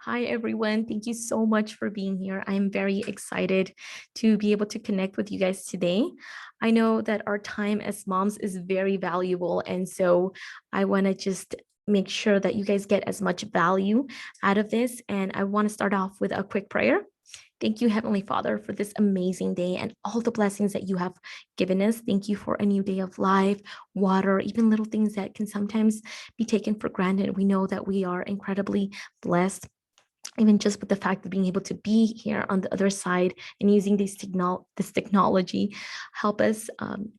Hi, everyone. Thank you so much for being here. I'm very excited to be able to connect with you guys today. I know that our time as moms is very valuable. And so I want to just make sure that you guys get as much value out of this. And I want to start off with a quick prayer. Thank you, Heavenly Father, for this amazing day and all the blessings that you have given us. Thank you for a new day of life, water, even little things that can sometimes be taken for granted. We know that we are incredibly blessed, even just with the fact of being able to be here on the other side and using this technology. Help us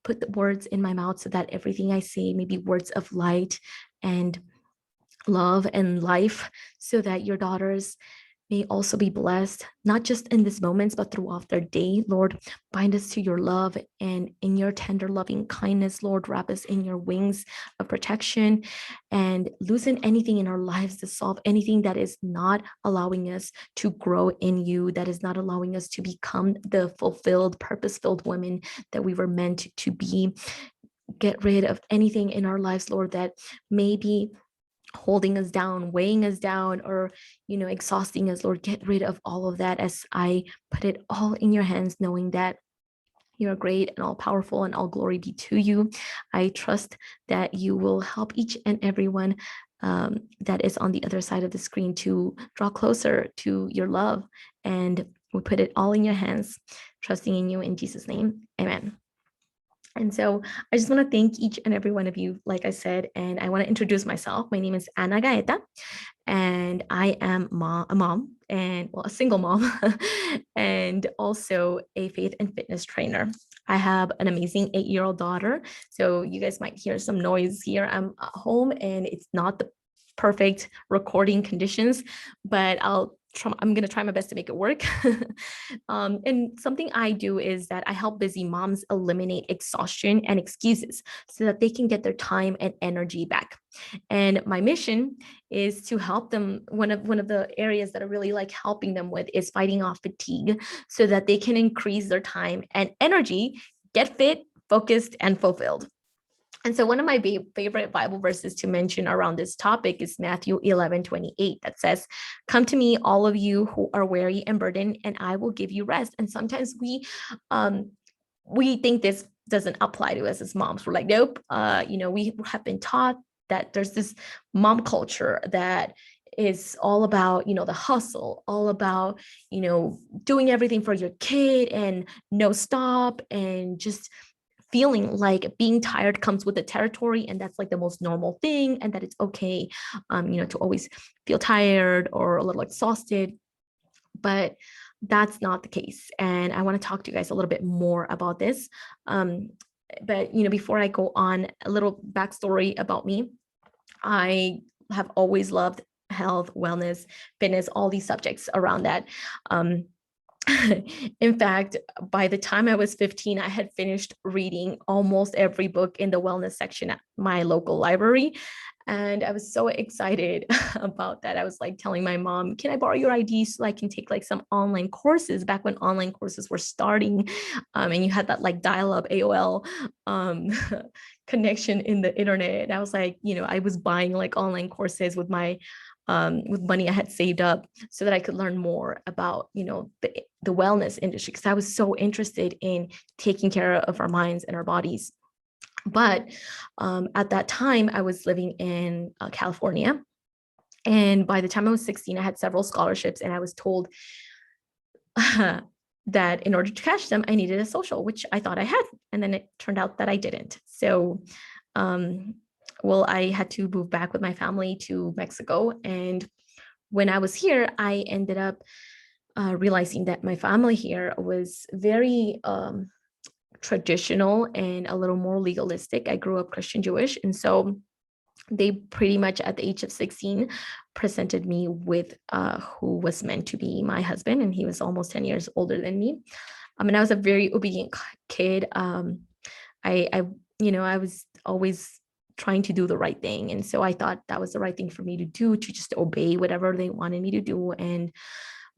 put the words in my mouth so that everything I say may be words of light and love and life, so that your daughters may also be blessed, not just in these moments, but throughout their day. Lord, bind us to your love, and in your tender loving kindness, Lord, wrap us in your wings of protection and loosen anything in our lives to solve anything that is not allowing us to grow in you, that is not allowing us to become the fulfilled, purpose-filled women that we were meant to be. Get rid of anything in our lives, Lord, that may be holding us down, weighing us down, or exhausting us. Lord, get rid of all of that as I put it all in your hands, knowing that you're great and all powerful, and all glory be to you. I trust that you will help each and everyone that is on the other side of the screen to draw closer to your love. And we put it all in your hands, trusting in you in Jesus' name. Amen. And so I just want to thank each and every one of you, like I said, and I want to introduce myself. My name is Ana Gaeta, and I am a mom, and well, a single mom, and also a faith and fitness trainer. I have an amazing 8-year-old daughter. So you guys might hear some noise here. I'm at home and it's not the perfect recording conditions, but I'm going to try my best to make it work. And something I do is that I help busy moms eliminate exhaustion and excuses so that they can get their time and energy back. And my mission is to help them. One of the areas that I really like helping them with is fighting off fatigue so that they can increase their time and energy, get fit, focused, and fulfilled. And so one of my favorite Bible verses to mention around this topic is Matthew 11:28, that says, "Come to me, all of you who are weary and burdened, and I will give you rest." And sometimes we think this doesn't apply to us as moms. We're like, nope. We have been taught that there's this mom culture that is all about, the hustle, all about, doing everything for your kid and no stop, and just feeling like being tired comes with the territory, and that's like the most normal thing, and that it's okay to always feel tired or a little exhausted. But that's not the case, and I want to talk to you guys a little bit more about this. But before I go on, a little backstory about me. I have always loved health, wellness, fitness, all these subjects around that. In fact, by the time I was 15, I had finished reading almost every book in the wellness section at my local library. And I was so excited about that. I was like telling my mom, can I borrow your ID so I can take like some online courses, back when online courses were starting. And you had that like dial-up AOL connection in the internet. And I was like, I was buying like online courses with money I had saved up so that I could learn more about, the wellness industry, because I was so interested in taking care of our minds and our bodies. But at that time, I was living in California. And by the time I was 16, I had several scholarships, and I was told that in order to cash them, I needed a social, which I thought I had. And then it turned out that I didn't. So, I had to move back with my family to Mexico. And when I was here, I ended up realizing that my family here was very traditional and a little more legalistic. I grew up Christian Jewish. And so they pretty much at the age of 16 presented me with who was meant to be my husband. And he was almost 10 years older than me. And I was a very obedient kid. I was always trying to do the right thing. And so I thought that was the right thing for me to do, to just obey whatever they wanted me to do. And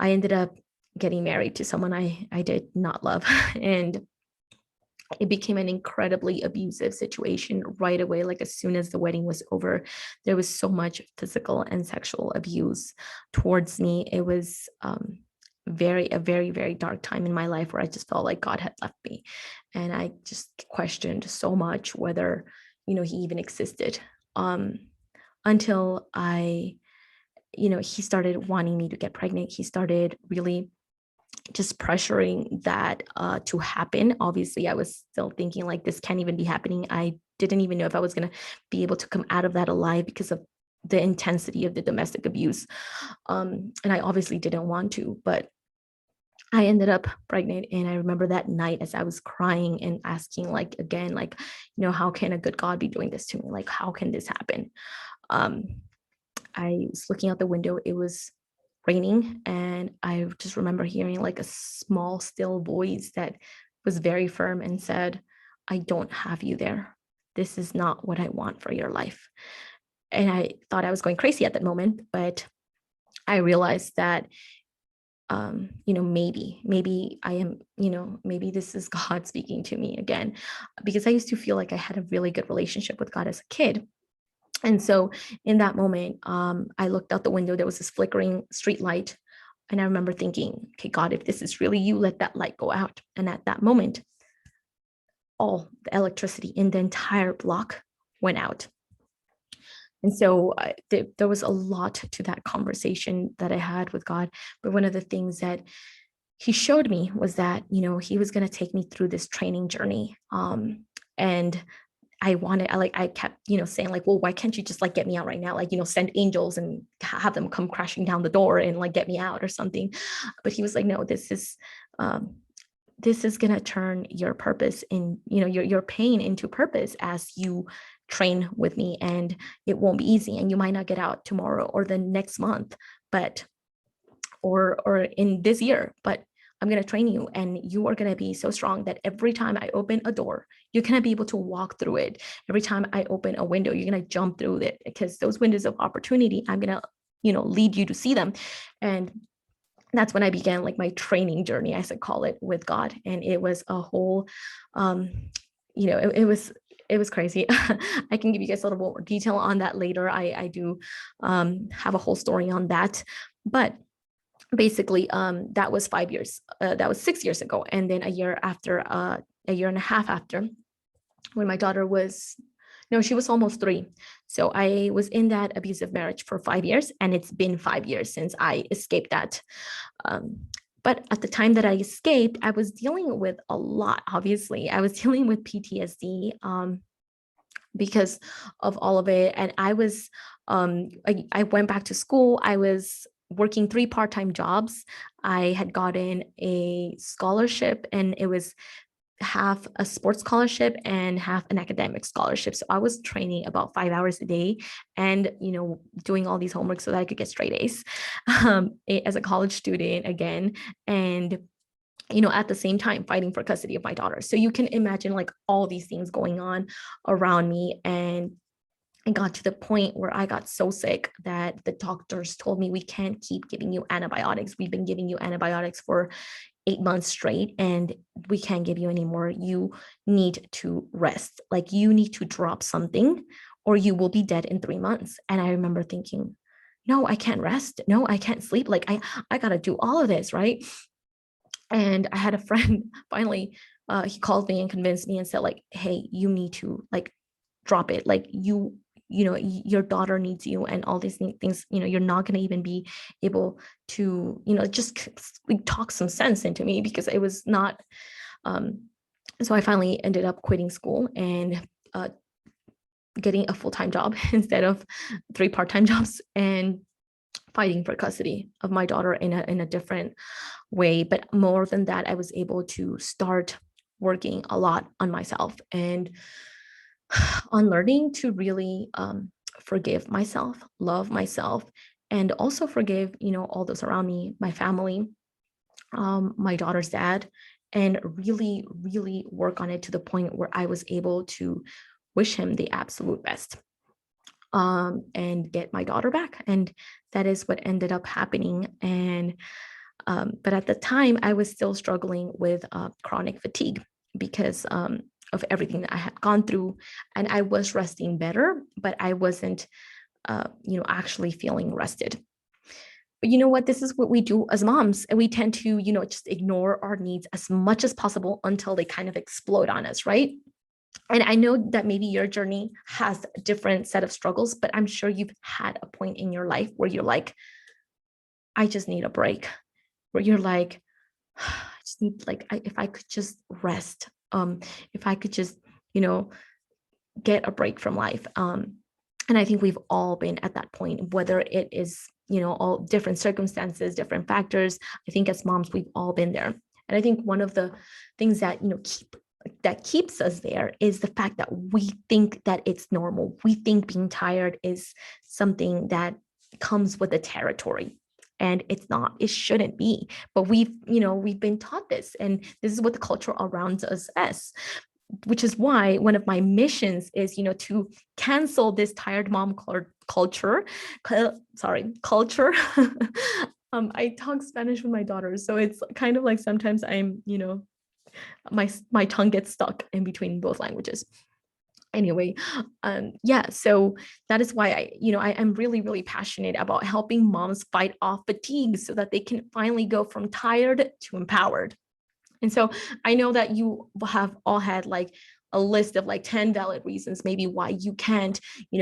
I ended up getting married to someone I did not love. And it became an incredibly abusive situation right away. Like as soon as the wedding was over, there was so much physical and sexual abuse towards me. It was a very, very dark time in my life where I just felt like God had left me. And I just questioned so much whether, he even existed. Um, until he started wanting me to get pregnant. He started really just pressuring that to happen. Obviously, I was still thinking like this can't even be happening. I didn't even know if I was going to be able to come out of that alive because of the intensity of the domestic abuse. And I obviously didn't want to, but I ended up pregnant. And I remember that night as I was crying and asking, like, again, like, how can a good God be doing this to me? Like, how can this happen? Um, I was looking out the window. It was raining, and I just remember hearing like a small, still voice that was very firm and said, I don't have you there. This is not what I want for your life. And I thought I was going crazy at that moment, but I realized that maybe I am, maybe this is God speaking to me again, because I used to feel like I had a really good relationship with God as a kid. And so in that moment, I looked out the window. There was this flickering street light. And I remember thinking, okay, God, if this is really you, let that light go out. And at that moment, all the electricity in the entire block went out. And so there was a lot to that conversation that I had with God. But one of the things that he showed me was that, he was going to take me through this training journey. And I kept, saying like, well, why can't you just like get me out right now? Like, send angels and have them come crashing down the door and like get me out or something. But he was like, no, this is going to turn your purpose in, your pain into purpose as you train with me, and it won't be easy. And you might not get out tomorrow or the next month, but, or in this year, but I'm going to train you, and you are going to be so strong that every time I open a door, you're going to be able to walk through it. Every time I open a window, you're going to jump through it, because those windows of opportunity, I'm going to, lead you to see them. And that's when I began like my training journey, as I call it, with God. And it was a whole, it was crazy. I can give you guys a little more detail on that later. I do have a whole story on that. But basically, that was 5 years. That was 6 years ago. And then a year and a half after, when my daughter was, no, she was almost 3. So I was in that abusive marriage for 5 years, and it's been 5 years since I escaped that. But at the time that I escaped, I was dealing with a lot. Obviously, I was dealing with PTSD because of all of it. And I went back to school. I was working 3 part-time jobs. I had gotten a scholarship, and it was half a sports scholarship and half an academic scholarship. So I was training about 5 hours a day, and, doing all these homework so that I could get straight A's as a college student again. And, at the same time fighting for custody of my daughter. So you can imagine like all these things going on around me. And it got to the point where I got so sick that the doctors told me, we can't keep giving you antibiotics. We've been giving you antibiotics for 8 months straight, and we can't give you anymore. You need to rest. Like, you need to drop something or you will be dead in 3 months. And I remember thinking, no, I can't rest. No, I can't sleep. Like I got to do all of this. Right. And I had a friend finally, he called me and convinced me and said like, hey, you need to like drop it. Like your daughter needs you, and all these things, you're not going to even be able to, just like, talk some sense into me, because it was not. So I finally ended up quitting school and getting a full-time job instead of 3 part-time jobs, and fighting for custody of my daughter in a different way. But more than that, I was able to start working a lot on myself and on learning to really forgive myself, love myself, and also forgive, all those around me, my family, my daughter's dad, and really, really work on it to the point where I was able to wish him the absolute best, and get my daughter back. And that is what ended up happening. And but at the time, I was still struggling with chronic fatigue. because of everything that I had gone through. And I was resting better, but I wasn't, actually feeling rested. But you know what? This is what we do as moms. And we tend to, just ignore our needs as much as possible until they kind of explode on us, right? And I know that maybe your journey has a different set of struggles, but I'm sure you've had a point in your life where you're like, I just need a break, where you're like, I just need if I could just rest, if I could just, you know, get a break from life. And I think we've all been at that point, whether it is, all different circumstances, different factors. I think as moms, we've all been there. And I think one of the things that, keeps us there is the fact that we think that it's normal. We think being tired is something that comes with the territory. And it's not, it shouldn't be. But we've been taught this, and this is what the culture around us is, which is why one of my missions is, to cancel this tired mom culture. Culture. I talk Spanish with my daughter, so it's kind of like sometimes I'm, my tongue gets stuck in between both languages. Anyway, yeah, so that is why I'm really, really passionate about helping moms fight off fatigue so that they can finally go from tired to empowered. And so I know that you have all had like a list of like 10 valid reasons maybe why you can't,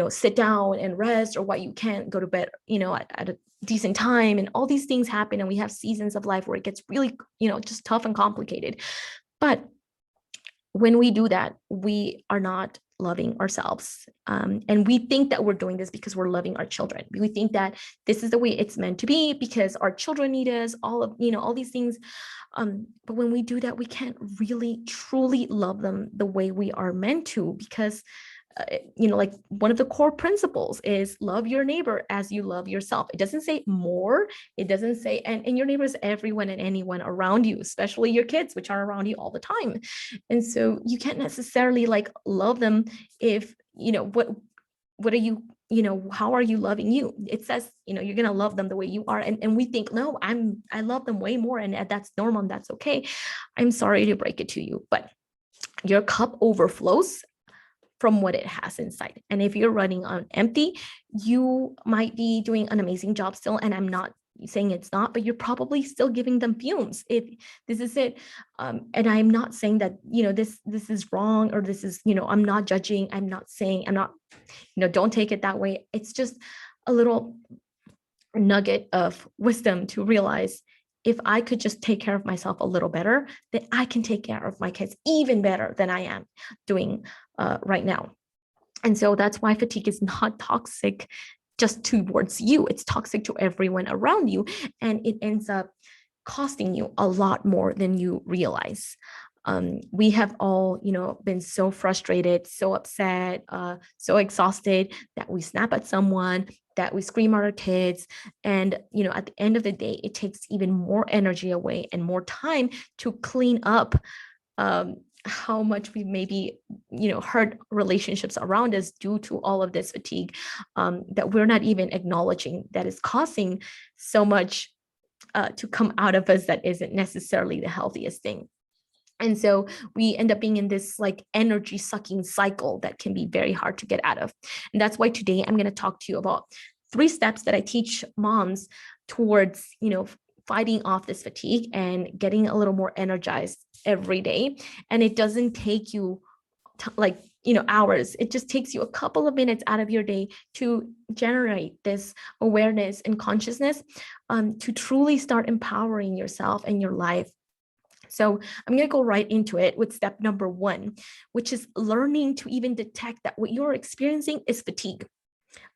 sit down and rest, or why you can't go to bed, at a decent time. And all these things happen. And we have seasons of life where it gets really, just tough and complicated. But when we do that, we are not loving ourselves. And we think that we're doing this because we're loving our children. We think that this is the way it's meant to be because our children need us, all these things. But when we do that, we can't really truly love them the way we are meant to, because like one of the core principles is love your neighbor as you love yourself. It doesn't say more. It doesn't say, and your neighbor is everyone and anyone around you, especially your kids, which are around you all the time. And so you can't necessarily like love them if, what are you, how are you loving you? It says, you're going to love them the way you are. And we think, no, I love them way more. And that's normal. And that's okay. I'm sorry to break it to you, but your cup overflows from what it has inside. And if you're running on empty, you might be doing an amazing job still. And I'm not saying it's not, but you're probably still giving them fumes if this is it. And I'm not saying that, this is wrong, or this is, I'm not judging. I'm not saying, don't take it that way. It's just a little nugget of wisdom to realize, if I could just take care of myself a little better, then I can take care of my kids even better than I am doing right now. And so that's why fatigue is not toxic just towards you. It's toxic to everyone around you. And it ends up costing you a lot more than you realize. We have all, been so frustrated, so upset, so exhausted that we snap at someone, that we scream at our kids. And, at the end of the day, it takes even more energy away and more time to clean up how much we maybe, hurt relationships around us due to all of this fatigue, that we're not even acknowledging that is causing so much to come out of us that isn't necessarily the healthiest thing. And so we end up being in this like energy sucking cycle that can be very hard to get out of. And that's why today I'm going to talk to you about 3 steps that I teach moms towards, fighting off this fatigue and getting a little more energized every day. And it doesn't take you hours. It just takes you a couple of minutes out of your day to generate this awareness and consciousness, to truly start empowering yourself and your life. So I'm going to go right into it with step number 1, which is learning to even detect that what you're experiencing is fatigue.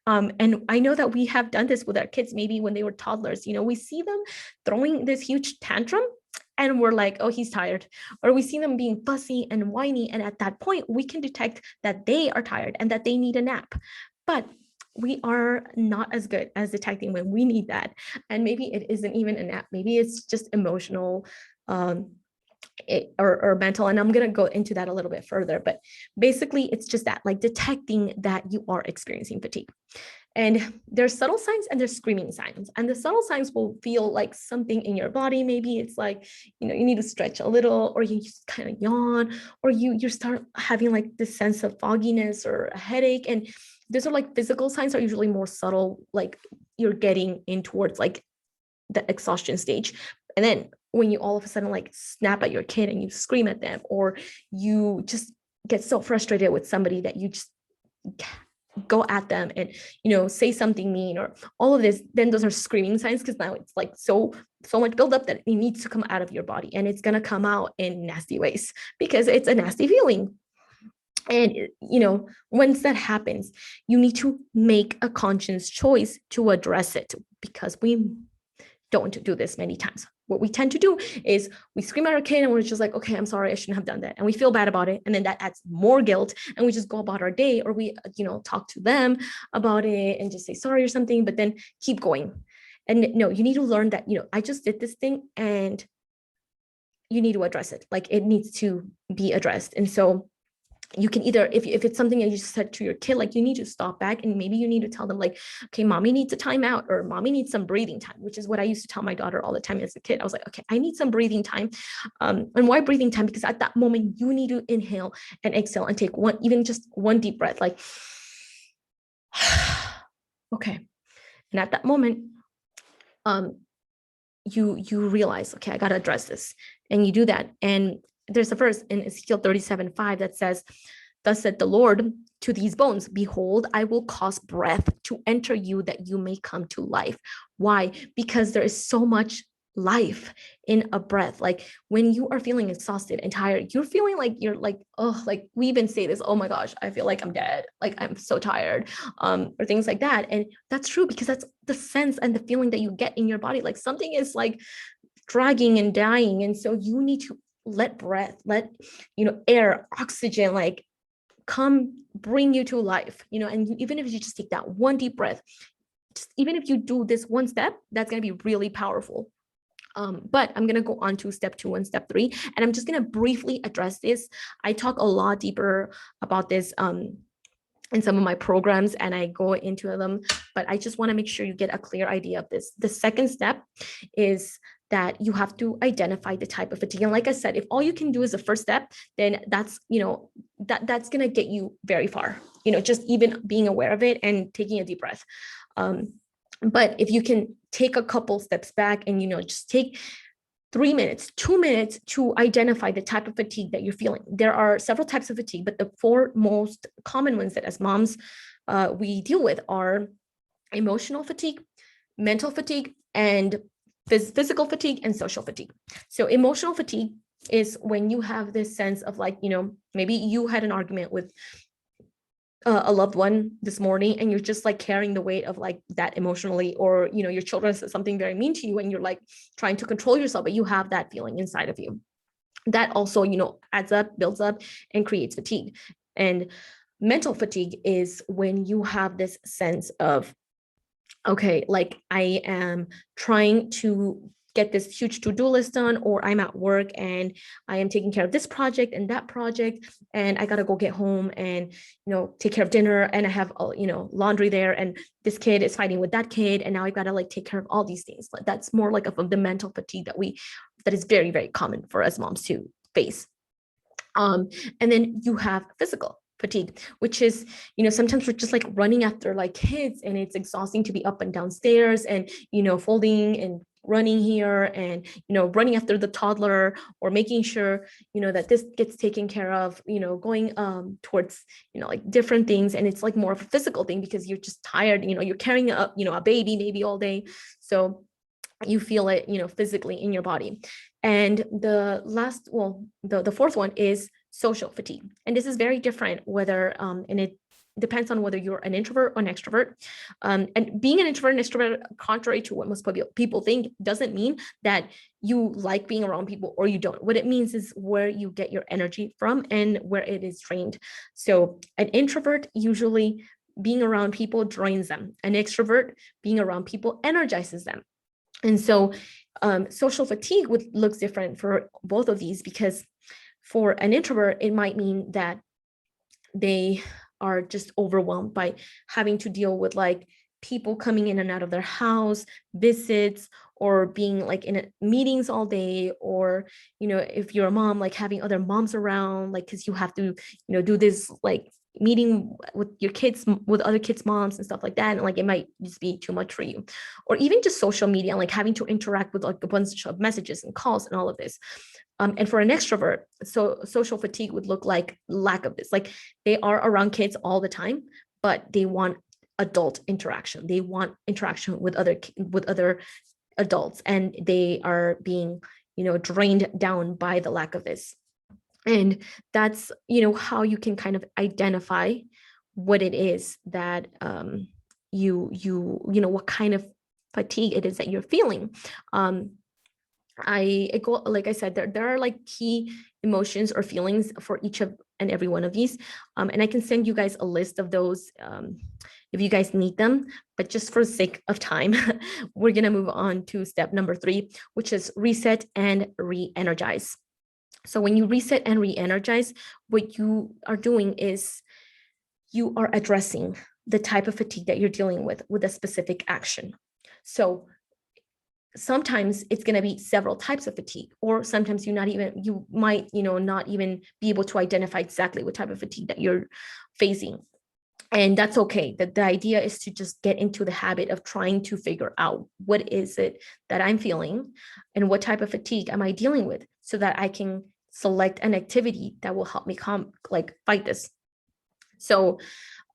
And I know that we have done this with our kids, maybe when they were toddlers. We see them throwing this huge tantrum and we're like, oh, he's tired. Or we see them being fussy and whiny. And at that point, we can detect that they are tired and that they need a nap. But we are not as good as detecting when we need that. And maybe it isn't even a nap. Maybe it's just emotional, or mental. And I'm going to go into that a little bit further, but basically it's just that, like detecting that you are experiencing fatigue. And there's subtle signs and there's screaming signs. And the subtle signs will feel like something in your body. Maybe it's like, you know, you need to stretch a little, or you just kind of yawn, or you start having like this sense of fogginess or a headache. And those are like physical signs, are usually more subtle, like you're getting in towards like the exhaustion stage. And then when you all of a sudden like snap at your kid and you scream at them, or you just get so frustrated with somebody that you just go at them and, you know, say something mean or all of this, then those are screaming signs, because now it's like so much buildup that it needs to come out of your body, and it's going to come out in nasty ways because it's a nasty feeling. And, you know, once that happens, you need to make a conscious choice to address it, because we don't do this many times. What we tend to do is we scream at our kid and we're just like, okay, I'm sorry, I shouldn't have done that. And we feel bad about it. And then that adds more guilt, and we just go about our day, or we, you know, talk to them about it and just say sorry or something, but then keep going. And no, you need to learn that, you know, I just did this thing and you need to address it. Like it needs to be addressed. And so you can either, if it's something that you said to your kid, like you need to stop back and maybe you need to tell them like, okay, mommy needs a timeout, or mommy needs some breathing time, which is what I used to tell my daughter all the time as a kid. I was like, okay, I need some breathing time. And why breathing time? Because at that moment you need to inhale and exhale and take one, even just one deep breath, like, okay. And at that moment, you realize, okay, I got to address this. And you do that. And there's a verse in Ezekiel 37:5 that says, thus said the Lord to these bones, behold, I will cause breath to enter you that you may come to life. Why? Because there is so much life in a breath. Like when you are feeling exhausted and tired, you're feeling like you're like, oh, like we even say this, oh my gosh, I feel like I'm dead, like I'm so tired, or things like that. And that's true, because that's the sense and the feeling that you get in your body, like something is like dragging and dying. And so you need to let breath, let, you know, air, oxygen, like come bring you to life, you know. And even if you just take that one deep breath, just even if you do this one step, that's going to be really powerful. But I'm going to go on to step 2 and step 3, and I'm just going to briefly address this. I talk a lot deeper about this in some of my programs, and I go into them, but I just want to make sure you get a clear idea of this. The second step is that you have to identify the type of fatigue. And like I said, if all you can do is the first step, then that's, you know, that's going to get you very far, you know, just even being aware of it and taking a deep breath. But if you can take a couple steps back and, you know, just take 3 minutes, 2 minutes to identify the type of fatigue that you're feeling. There are several types of fatigue, but the 4 most common ones that as moms we deal with are emotional fatigue, mental fatigue, and physical fatigue and social fatigue. So emotional fatigue is when you have this sense of like, you know, maybe you had an argument with a loved one this morning, and you're just like carrying the weight of like that emotionally, or, you know, your children said something very mean to you and you're like trying to control yourself, but you have that feeling inside of you. That also, you know, adds up, builds up, and creates fatigue. And mental fatigue is when you have this sense of, okay, like I am trying to get this huge to-do list done, or I'm at work and I am taking care of this project and that project, and I got to go get home and, you know, take care of dinner, and I have, you know, laundry there, and this kid is fighting with that kid, and now I've got to like take care of all these things. That's more like of the mental fatigue that is very, very common for us moms to face. And then you have physical fatigue, which is, you know, sometimes we're just like running after like kids, and it's exhausting to be up and downstairs and, you know, folding and running here and, you know, running after the toddler, or making sure, you know, that this gets taken care of, you know, going towards, you know, like different things. And it's like more of a physical thing because you're just tired, you know, you're carrying a, you know, a baby maybe all day. So you feel it, you know, physically in your body. And the last, well, the fourth one is social fatigue. And this is very different whether, and it depends on whether you're an introvert or an extrovert. And being an introvert and extrovert, contrary to what most people think, doesn't mean that you like being around people or you don't. What it means is where you get your energy from and where it is trained. So an introvert, usually being around people drains them. An extrovert, being around people energizes them. And so social fatigue looks different for both of these, because for an introvert, it might mean that they are just overwhelmed by having to deal with like people coming in and out of their house, visits, or being like in meetings all day, or if you're a mom, like having other moms around, like because you have to do this like meeting with your kids, with other kids moms and stuff like that, and like it might just be too much for you. Or even just social media, like having to interact with like a bunch of messages and calls and all of this. And for an extrovert, so social fatigue would look like lack of this. Like they are around kids all the time, but they want adult interaction. They want interaction with other adults, and they are being drained down by the lack of this. And that's how you can kind of identify what it is that what kind of fatigue it is that you're feeling. I go, like I said, there are like key emotions or feelings for each of and every one of these. And I can send you guys a list of those if you guys need them. But just for the sake of time, we're going to move on to step number 3, which is reset and re-energize. So when you reset and re-energize, what you are doing is you are addressing the type of fatigue that you're dealing with a specific action. So sometimes it's going to be several types of fatigue, or sometimes you might not even be able to identify exactly what type of fatigue that you're facing. And that's okay. The idea is to just get into the habit of trying to figure out what is it that I'm feeling and what type of fatigue am I dealing with, so that I can select an activity that will help me fight this. So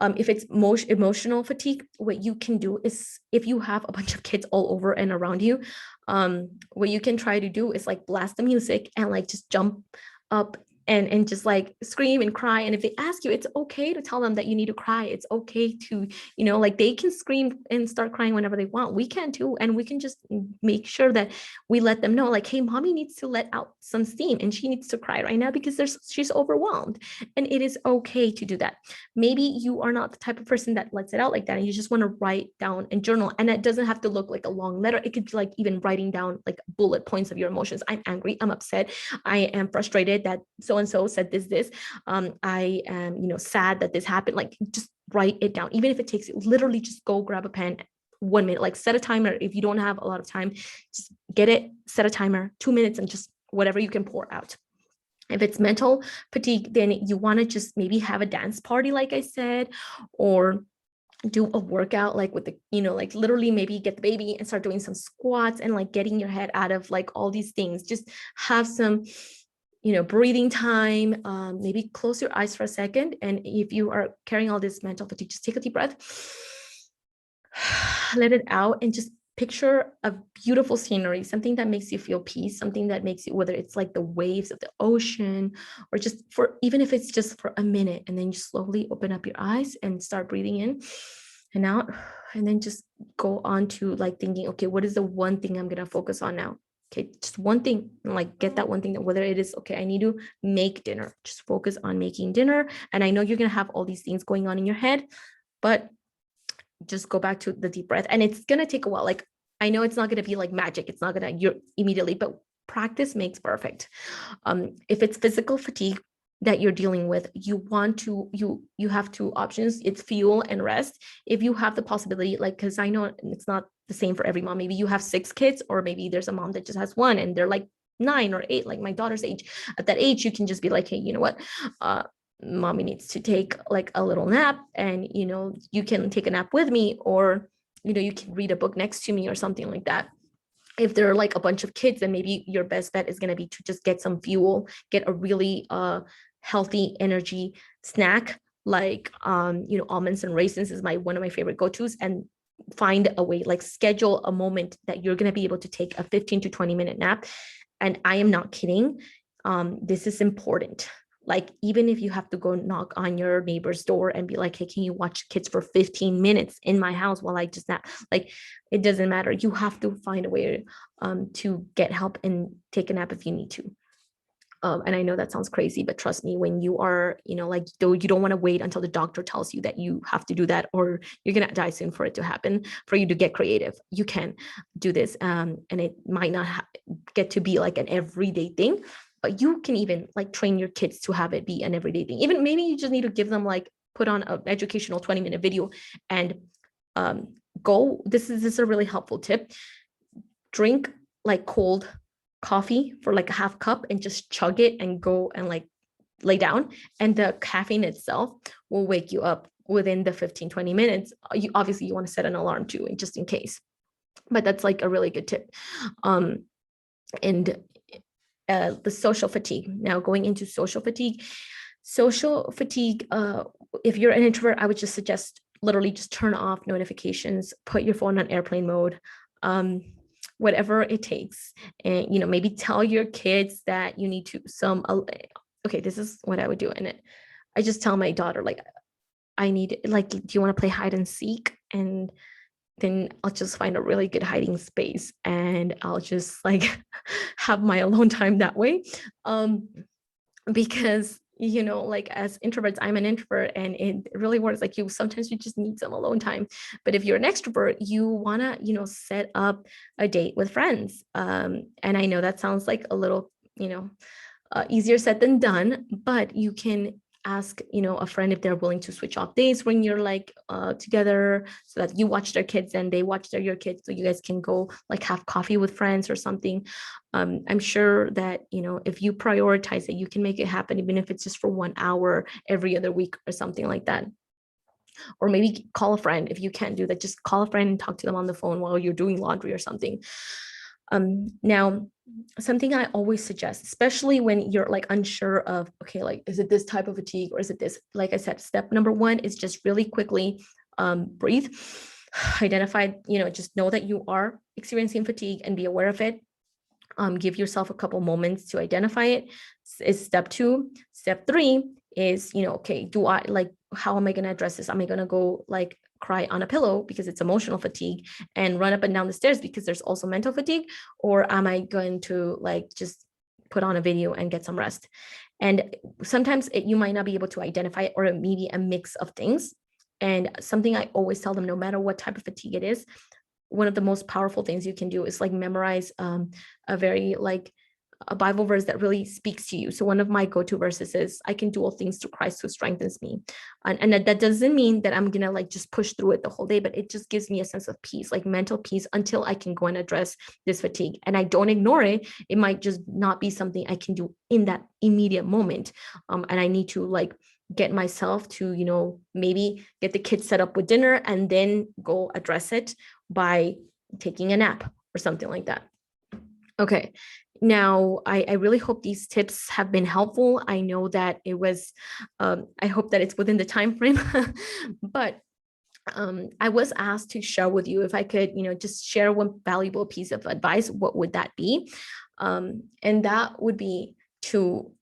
if it's emotional fatigue, what you can do is, if you have a bunch of kids all over and around you, what you can try to do is like blast the music and like just jump up and just like scream and cry. And if they ask you, it's okay to tell them that you need to cry. It's okay to, like they can scream and start crying whenever they want. We can too. And we can just make sure that we let them know, like, hey, mommy needs to let out some steam and she needs to cry right now because she's overwhelmed. And it is okay to do that. Maybe you are not the type of person that lets it out like that, and you just want to write down and journal. And it doesn't have to look like a long letter. It could be like even writing down like bullet points of your emotions. I'm angry, I'm upset, I am frustrated that so and so said this. I am, sad that this happened. Like, just write it down. Even if it takes you, literally just go grab a pen, 1 minute, like set a timer. If you don't have a lot of time, just get it, set a timer, 2 minutes, and just whatever you can pour out. If it's mental fatigue, then you want to just maybe have a dance party, like I said, or do a workout like with the like literally maybe get the baby and start doing some squats and like getting your head out of like all these things. Just have some breathing time. Maybe close your eyes for a second, and if you are carrying all this mental fatigue, just take a deep breath, let it out, and just picture a beautiful scenery, something that makes you feel peace, something that makes you, whether it's like the waves of the ocean, or just even if it's just for a minute, and then you slowly open up your eyes and start breathing in and out, and then just go on to like thinking, okay, what is the one thing I'm going to focus on now? Okay, just one thing, like get that one thing, whether it is, okay, I need to make dinner, just focus on making dinner. And I know you're going to have all these things going on in your head, but just go back to the deep breath. And it's going to take a while. Like, I know it's not going to be like magic. It's not going to, you're immediately, but practice makes perfect. If it's physical fatigue that you're dealing with, you have two options. It's fuel and rest. If you have the possibility, like, because I know it's not the same for every mom. Maybe you have 6 kids, or maybe there's a mom that just has 1 and they're like 9 or 8, like my daughter's age. At that age, you can just be like, hey, you know what? Mommy needs to take like a little nap, and you can take a nap with me, or you can read a book next to me or something like that. If there are like a bunch of kids, then maybe your best bet is going to be to just get some fuel, get a really healthy energy snack, like almonds and raisins is one of my favorite go-tos, and find a way, like schedule a moment that you're going to be able to take a 15 to 20 minute nap. And I am not kidding. This is important. Like, even if you have to go knock on your neighbor's door and be like, hey, can you watch kids for 15 minutes in my house while I just nap? Like, it doesn't matter. You have to find a way to get help and take a nap if you need to. And I know that sounds crazy, but trust me, when you are, like, though, you don't want to wait until the doctor tells you that you have to do that, or you're going to die soon for it to happen, for you to get creative. You can do this. And it might not get to be like an everyday thing, but you can even like train your kids to have it be an everyday thing. Even maybe you just need to give them, like, put on an educational 20-minute video and this is a really helpful tip. Drink like cold coffee for like a half cup and just chug it and go and like lay down, and the caffeine itself will wake you up within the 15-20 minutes. You obviously you want to set an alarm too, and just in case, but that's like a really good tip. And the social fatigue. Now going into social fatigue, if you're an introvert, I would just suggest literally just turn off notifications, put your phone on airplane mode, whatever it takes. And, maybe tell your kids that you need to okay, this is what I would do. And I just tell my daughter, like, I need, like, do you want to play hide and seek? And then I'll just find a really good hiding space and I'll just like have my alone time that way. Because like as introverts, I'm an introvert, and it really works. Like sometimes you just need some alone time. But if you're an extrovert, you want to set up a date with friends. And I know that sounds like a little easier said than done, but you can ask a friend if they're willing to switch off days when you're like together, so that you watch their kids and they watch your kids, so you guys can go like have coffee with friends or something. I'm sure that if you prioritize it, you can make it happen, even if it's just for 1 hour every other week or something like that. Or maybe call a friend. If you can't do that, just call a friend and talk to them on the phone while you're doing laundry or something. Now, something I always suggest, especially when you're like unsure of, okay, like, is it this type of fatigue or is it this? Like I said, step number one is just really quickly breathe, identify, just know that you are experiencing fatigue and be aware of it. Give yourself a couple moments to identify it. Is step two. Step three is, okay, how am I going to address this? Am I going to go like cry on a pillow because it's emotional fatigue and run up and down the stairs because there's also mental fatigue? Or am I going to like just put on a video and get some rest? And sometimes you might not be able to identify it, or maybe a mix of things. And something I always tell them, no matter what type of fatigue it is, one of the most powerful things you can do is like memorize a Bible verse that really speaks to you. So one of my go-to verses is, I can do all things through Christ who strengthens me. And that doesn't mean that I'm going to like just push through it the whole day, but it just gives me a sense of peace, like mental peace, until I can go and address this fatigue. And I don't ignore it. It might just not be something I can do in that immediate moment. And I need to like get myself to, maybe get the kids set up with dinner and then go address it by taking a nap or something like that. Okay. Now, I really hope these tips have been helpful. I know that it was, I hope that it's within the time frame, but I was asked to share with you, if I could, just share one valuable piece of advice, what would that be? And that would be to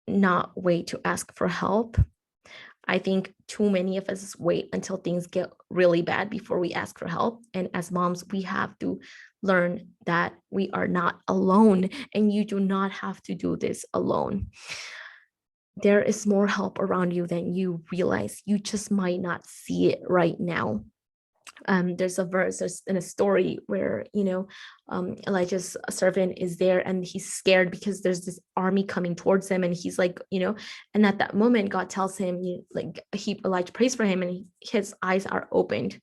not wait to ask for help. I think too many of us wait until things get really bad before we ask for help. And as moms, we have to learn that we are not alone, and you do not have to do this alone. There is more help around you than you realize. You just might not see it right now. There's in a story where Elijah's servant is there and he's scared because there's this army coming towards him, and he's like, and at that moment God tells him, Elijah prays for him, and his eyes are opened,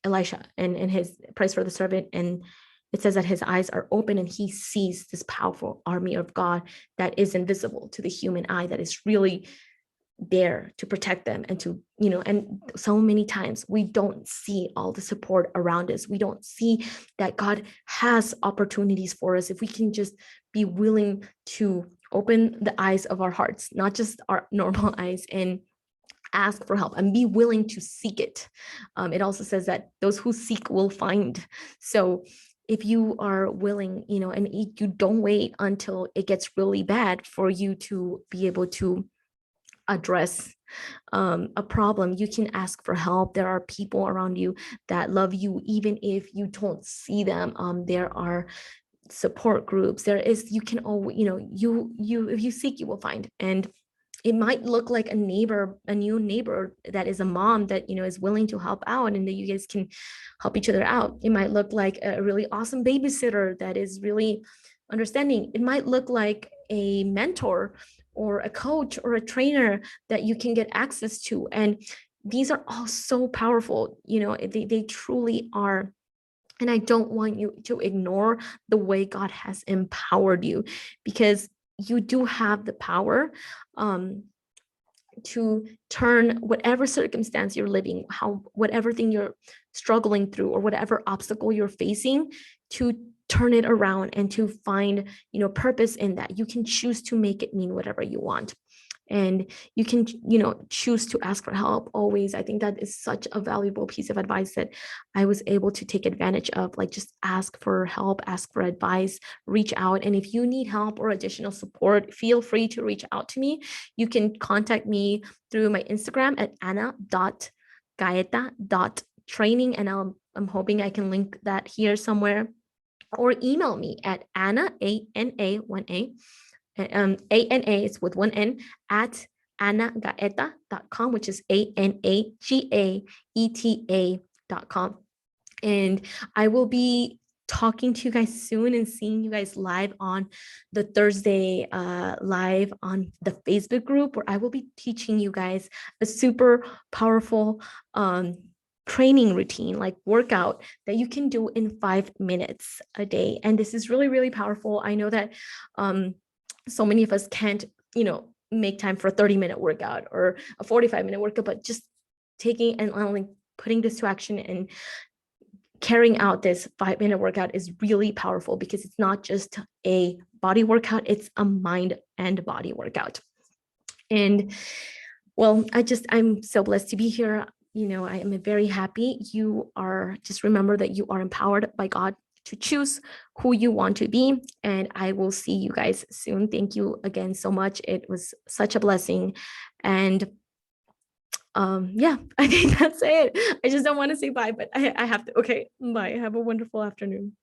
Elisha, and his prays for the servant, and it says that his eyes are open and he sees this powerful army of God that is invisible to the human eye, that is really there to protect them, and to and so many times we don't see all the support around us. We don't see that God has opportunities for us if we can just be willing to open the eyes of our hearts, not just our normal eyes, and ask for help and be willing to seek it. It also says that those who seek will find. So if you are willing, and you don't wait until it gets really bad for you to be able to address a problem, you can ask for help. There are people around you that love you, even if you don't see them. There are support groups. There is, you can always, you if you seek, you will find. And it might look like a new neighbor that is a mom that is willing to help out, and that you guys can help each other out. It might look like a really awesome babysitter that is really understanding. It might look like a mentor or a coach or a trainer that you can get access to. And these are all so powerful. They truly are. And I don't want you to ignore the way God has empowered you, because you do have the power to turn whatever circumstance you're living, whatever thing you're struggling through, or whatever obstacle you're facing, to turn it around and to find, purpose in that. You can choose to make it mean whatever you want. And you can, choose to ask for help always. I think that is such a valuable piece of advice that I was able to take advantage of. Like, just ask for help, ask for advice, reach out. And if you need help or additional support, feel free to reach out to me. You can contact me through my Instagram at ana.gaeta.training. And I'm hoping I can link that here somewhere, or email me at Ana, ANA1A, ANA is with one N, at anagaeta.com, which is ANAGAETA.com. And I will be talking to you guys soon and seeing you guys live on the Thursday live on the Facebook group, where I will be teaching you guys a super powerful training routine, like workout, that you can do in 5 minutes a day. And this is really, really powerful. I know that so many of us can't, make time for a 30-minute workout or a 45-minute workout, but just taking and only putting this to action and carrying out this 5-minute workout is really powerful, because it's not just a body workout, it's a mind and body workout. And well, I'm so blessed to be here. I am very happy. Just remember that you are empowered by God to choose who you want to be. And I will see you guys soon. Thank you again so much. It was such a blessing. And yeah, I think that's it. I just don't want to say bye, but I have to. Okay, bye. Have a wonderful afternoon.